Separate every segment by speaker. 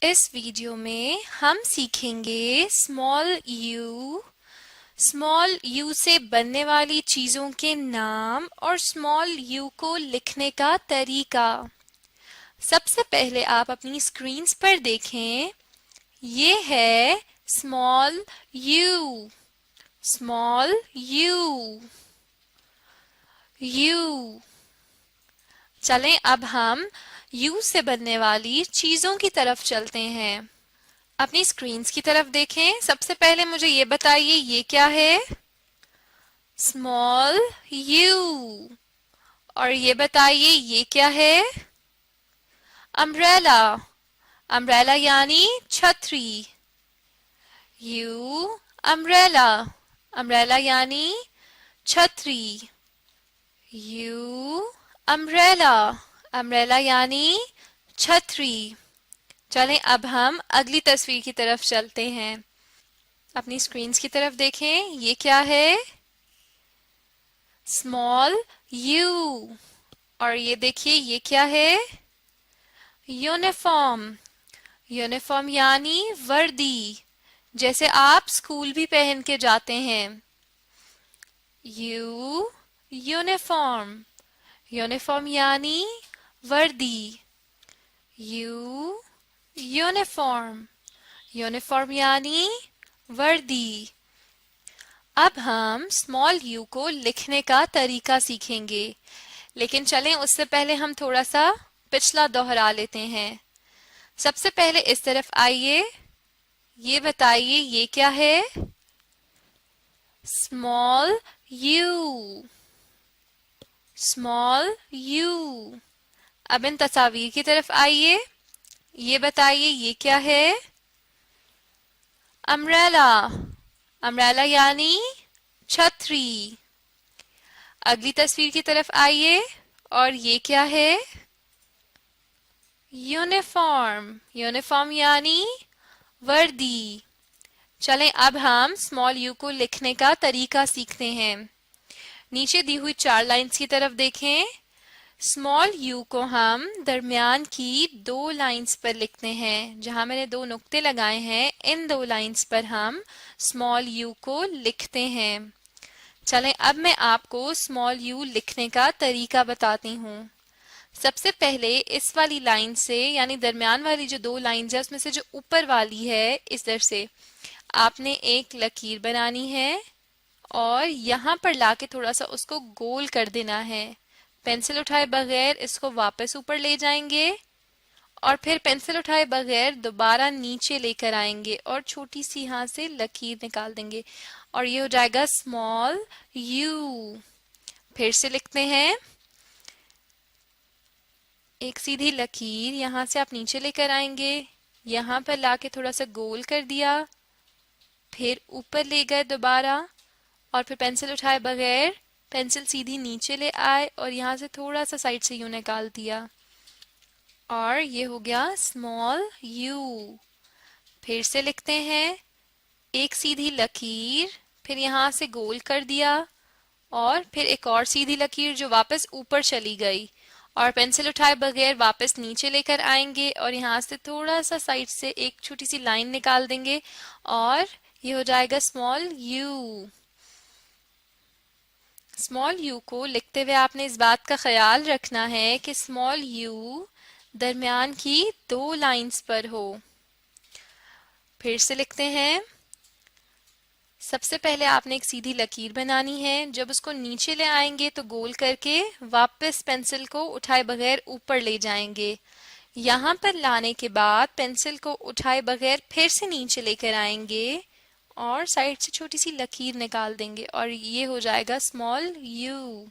Speaker 1: इस वीडियो में हम सीखेंगे स्मॉल यू से बनने वाली चीजों के नाम और स्मॉल यू को लिखने का तरीका। सबसे पहले आप अपनी स्क्रीन्स पर देखें, ये है small you. Small you you चलें अब हम यू से बनने वाली चीजों की तरफ चलते हैं। अपनी स्क्रीन्स की तरफ देखें। सबसे पहले मुझे ये बताइए, ये क्या है? Small you. और ये बताइए, ये क्या है? अम्ब्रेला। अम्ब्रेला यानी छतरी। You umbrella. अम्ब्रेला यानी छतरी। You umbrella. अम्ब्रेला यानी छतरी। चलें अब हम अगली तस्वीर की तरफ चलते हैं। अपनी स्क्रीन्स की तरफ देखें, ये क्या है? Small you. और ये देखिए, ये क्या है? यूनिफॉर्म। यूनिफॉर्म यानी वर्दी, जैसे आप स्कूल भी पहन के जाते हैं। You uniform. यूनिफॉर्म यानी वर्दी। You uniform. यूनिफॉर्म यानी वर्दी। अब हम स्मॉल यू को लिखने का तरीका सीखेंगे, लेकिन चलें उससे पहले हम थोड़ा सा पिछला दोहरा लेते हैं। सबसे पहले इस तरफ आइए, ये बताइए, ये क्या है? Small you. Small you. अब इन तस्वीर की तरफ आइए, ये बताइए, ये क्या है? अम्ब्रेला। अम्ब्रेला यानी छतरी। अगली तस्वीर की तरफ आइए, और ये क्या है? यूनिफॉर्म। यूनिफॉर्म यानी वर्दी। चलें अब हम स्मॉल यू को लिखने का तरीका सीखते हैं। नीचे दी हुई 4 लाइंस की तरफ देखें। स्मॉल यू को हम दरमियान की 2 लाइंस पर लिखते हैं। जहां मैंने 2 नुक्ते लगाए हैं, इन 2 लाइंस पर हम स्मॉल यू को लिखते हैं। चलें अब मैं आपको स्मॉल यू लिखने का तरीका बताती हूँ। सबसे पहले इस वाली लाइन से, यानी दरमियान वाली जो 2 लाइंस है, उसमें से जो ऊपर वाली है, इस तरह से आपने एक लकीर बनानी है और यहाँ पर लाके थोड़ा सा उसको गोल कर देना है। पेंसिल उठाए बगैर इसको वापस ऊपर ले जाएंगे और फिर पेंसिल उठाए बगैर दोबारा नीचे लेकर आएंगे और छोटी सी यहाँ से लकीर निकाल देंगे और ये हो जाएगा स्मॉल यू। फिर से लिखते हैं, एक सीधी लकीर यहाँ से आप नीचे लेकर आएंगे, यहाँ पर लाके थोड़ा सा गोल कर दिया, फिर ऊपर ले गए दोबारा और फिर पेंसिल उठाए बगैर पेंसिल सीधी नीचे ले आए और यहाँ से थोड़ा सा साइड से यूं निकाल दिया और ये हो गया स्मॉल यू। फिर से लिखते हैं, एक सीधी लकीर, फिर यहाँ से गोल कर दिया और फिर एक और सीधी लकीर जो वापस ऊपर चली गई और पेंसिल उठाए बगैर वापस नीचे लेकर आएंगे और यहाँ से थोड़ा सा साइड से एक छोटी सी लाइन निकाल देंगे और ये हो जाएगा स्मॉल यू। स्मॉल यू को लिखते हुए आपने इस बात का ख्याल रखना है कि स्मॉल यू दरमियान की 2 लाइंस पर हो। फिर से लिखते हैं, सबसे पहले आपने एक सीधी लकीर बनानी है, जब उसको नीचे ले आएंगे तो गोल करके वापस पेंसिल को उठाए बगैर ऊपर ले जाएंगे। यहाँ पर लाने के बाद पेंसिल को उठाए बगैर फिर से नीचे लेकर आएंगे और साइड से छोटी सी लकीर निकाल देंगे और ये हो जाएगा स्मॉल यू।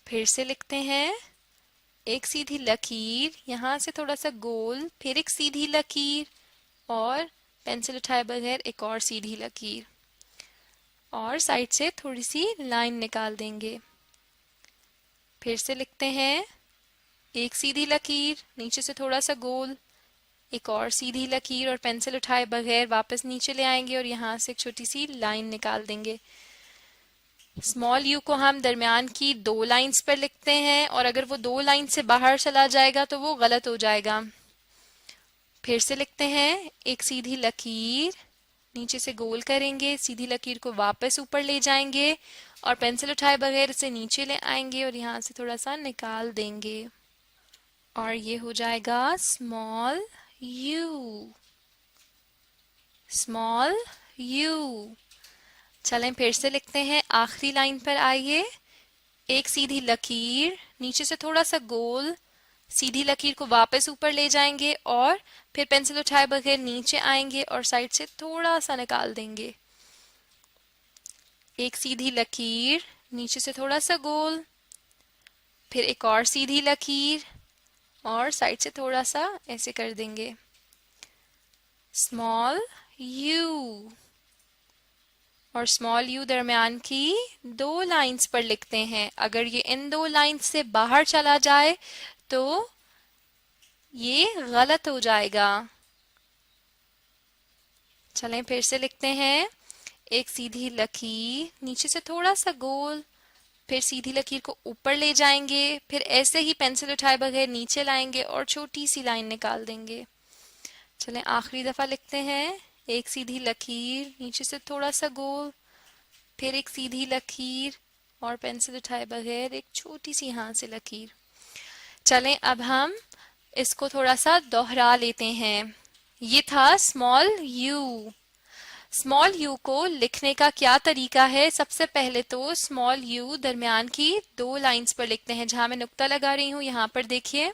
Speaker 1: फिर से लिखते हैं, एक सीधी लकीर, यहाँ से थोड़ा सा गोल, फिर एक सीधी लकीर और पेंसिल उठाए बगैर एक और सीधी लकीर और साइड से थोड़ी सी लाइन निकाल देंगे। फिर से लिखते हैं, एक सीधी लकीर, नीचे से थोड़ा सा गोल, एक और सीधी लकीर और पेंसिल उठाए बगैर वापस नीचे ले आएंगे और यहाँ से एक छोटी सी लाइन निकाल देंगे। स्मॉल यू को हम दरमियान की 2 लाइंस पर लिखते हैं और अगर वो 2 लाइन से बाहर चला जाएगा तो वो गलत हो जाएगा। फिर से लिखते हैं, एक सीधी लकीर, नीचे से गोल करेंगे, सीधी लकीर को वापस ऊपर ले जाएंगे और पेंसिल उठाए बगैर इसे नीचे ले आएंगे और यहाँ से थोड़ा सा निकाल देंगे और ये हो जाएगा स्मॉल यू। Small you. चलें फिर से लिखते हैं, आखिरी लाइन पर आइए, एक सीधी लकीर, नीचे से थोड़ा सा गोल, सीधी लकीर को वापस ऊपर ले जाएंगे और फिर पेंसिल उठाए बगैर नीचे आएंगे और साइड से थोड़ा सा निकाल देंगे। एक सीधी लकीर, नीचे से थोड़ा सा गोल, फिर एक और सीधी लकीर और साइड से थोड़ा सा ऐसे कर देंगे। स्मॉल यू और स्मॉल यू दरमियान की 2 लाइंस पर लिखते हैं। अगर ये इन 2 लाइंस से बाहर चला जाए तो ये गलत हो जाएगा। चलें फिर से लिखते हैं, एक सीधी लकीर, नीचे से थोड़ा सा गोल, फिर सीधी लकीर को ऊपर ले जाएंगे, फिर ऐसे ही पेंसिल उठाए बगैर नीचे लाएंगे और छोटी सी लाइन निकाल देंगे। चलें आखिरी दफा लिखते हैं, एक सीधी लकीर, नीचे से थोड़ा सा गोल, फिर एक सीधी लकीर और पेंसिल उठाए बगैर एक छोटी सी यहाँ से लकीर। चलें अब हम इसको थोड़ा सा दोहरा लेते हैं। ये था स्मॉल यू। स्मॉल यू को लिखने का क्या तरीका है? सबसे पहले तो स्मॉल यू दरमियान की 2 लाइंस पर लिखते हैं, जहां मैं नुक्ता लगा रही हूं यहाँ पर देखिए।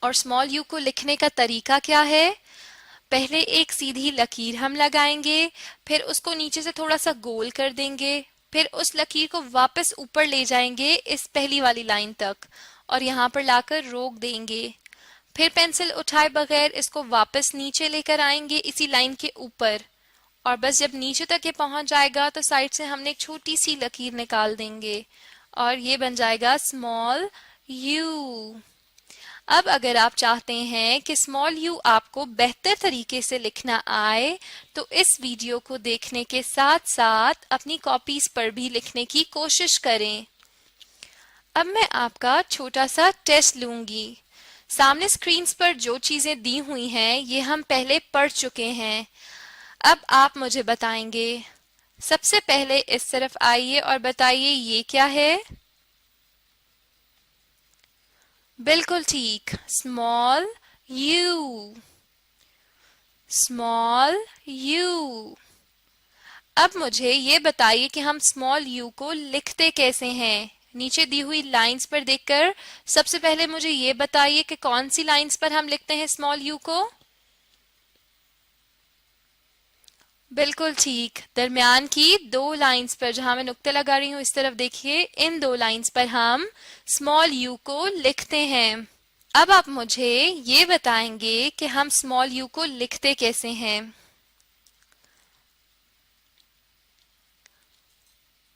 Speaker 1: और स्मॉल यू को लिखने का तरीका क्या है? पहले एक सीधी लकीर हम लगाएंगे, फिर उसको नीचे से थोड़ा सा गोल कर देंगे, फिर उस लकीर को वापस ऊपर ले जाएंगे इस पहली वाली लाइन तक और यहाँ पर लाकर रोक देंगे। फिर पेंसिल उठाए बगैर इसको वापस नीचे लेकर आएंगे इसी लाइन के ऊपर और बस जब नीचे तक ये पहुंच जाएगा तो साइड से हमने एक छोटी सी लकीर निकाल देंगे और ये बन जाएगा स्मॉल यू। अब अगर आप चाहते हैं कि स्मॉल यू आपको बेहतर तरीके से लिखना आए तो इस वीडियो को देखने के साथ साथ अपनी कॉपीज पर भी लिखने की कोशिश करें। अब मैं आपका छोटा सा टेस्ट लूंगी। सामने स्क्रीन पर जो चीजें दी हुई हैं ये हम पहले पढ़ चुके हैं। अब आप मुझे बताएंगे। सबसे पहले इस तरफ आइए और बताइए ये क्या है? बिल्कुल ठीक, स्मॉल यू। Small you. अब मुझे ये बताइए कि हम स्मॉल यू को लिखते कैसे हैं? नीचे दी हुई लाइंस पर देखकर सबसे पहले मुझे ये बताइए कि कौन सी लाइंस पर हम लिखते हैं स्मॉल यू को? बिल्कुल ठीक, दरमियान की 2 लाइंस पर, जहां मैं नुक्ते लगा रही हूं इस तरफ देखिए, इन 2 लाइंस पर हम स्मॉल यू को लिखते हैं। अब आप मुझे ये बताएंगे कि हम स्मॉल यू को लिखते कैसे हैं?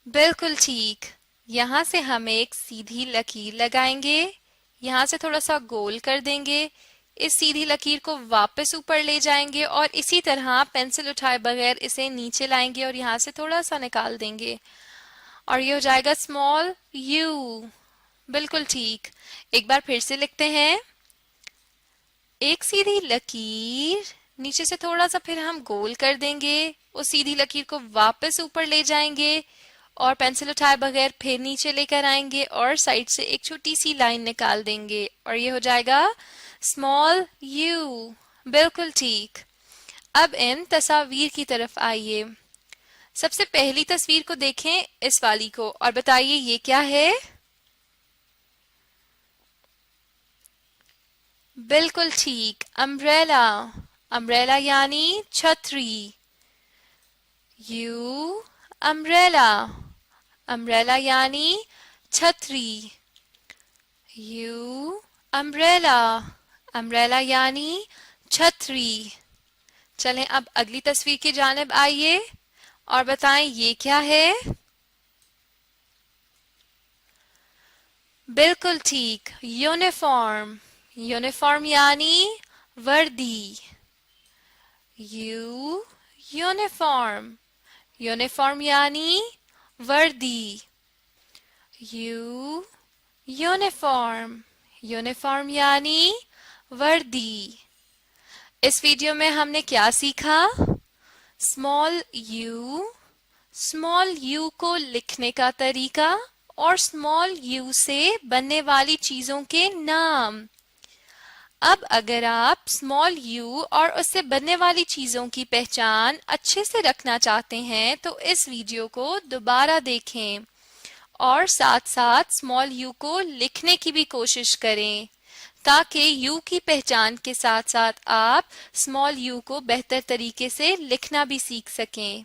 Speaker 1: बिल्कुल ठीक, यहाँ से हम एक सीधी लकीर लगाएंगे, यहाँ से थोड़ा सा गोल कर देंगे, इस सीधी लकीर को वापस ऊपर ले जाएंगे और इसी तरह पेंसिल उठाए बगैर इसे नीचे लाएंगे और यहाँ से थोड़ा सा निकाल देंगे और ये हो जाएगा स्मॉल यू। बिल्कुल ठीक, एक बार फिर से लिखते हैं, एक सीधी लकीर, नीचे से थोड़ा सा फिर हम गोल कर देंगे, उस सीधी लकीर को वापस ऊपर ले जाएंगे और पेंसिल उठाए बगैर फिर नीचे लेकर आएंगे और साइड से एक छोटी सी लाइन निकाल देंगे और ये हो जाएगा स्मॉल यू। बिल्कुल ठीक। अब इन तस्वीर की तरफ आइए। सबसे पहली तस्वीर को देखें, इस वाली को, और बताइए ये क्या है? बिल्कुल ठीक, अम्ब्रेला। अम्ब्रेला यानी छतरी। You umbrella. अम्ब्रेला यानी छतरी। You umbrella. अम्ब्रेला यानी छतरी। चलें अब अगली तस्वीर की जानिब आइए और बताएं ये क्या है? बिल्कुल ठीक, यूनिफॉर्म। यूनिफॉर्म यानी वर्दी। You uniform. यूनिफॉर्म यानी वर्दी। You uniform. यूनिफॉर्म यानी वर्दी। इस वीडियो में हमने क्या सीखा? स्मॉल यू को लिखने का तरीका और स्मॉल यू से बनने वाली चीजों के नाम। अब अगर आप स्मॉल यू और उससे बनने वाली चीजों की पहचान अच्छे से रखना चाहते हैं तो इस वीडियो को दोबारा देखें और साथ साथ स्मॉल यू को लिखने की भी कोशिश करें ताकि यू की पहचान के साथ साथ आप स्मॉल यू को बेहतर तरीके से लिखना भी सीख सकें।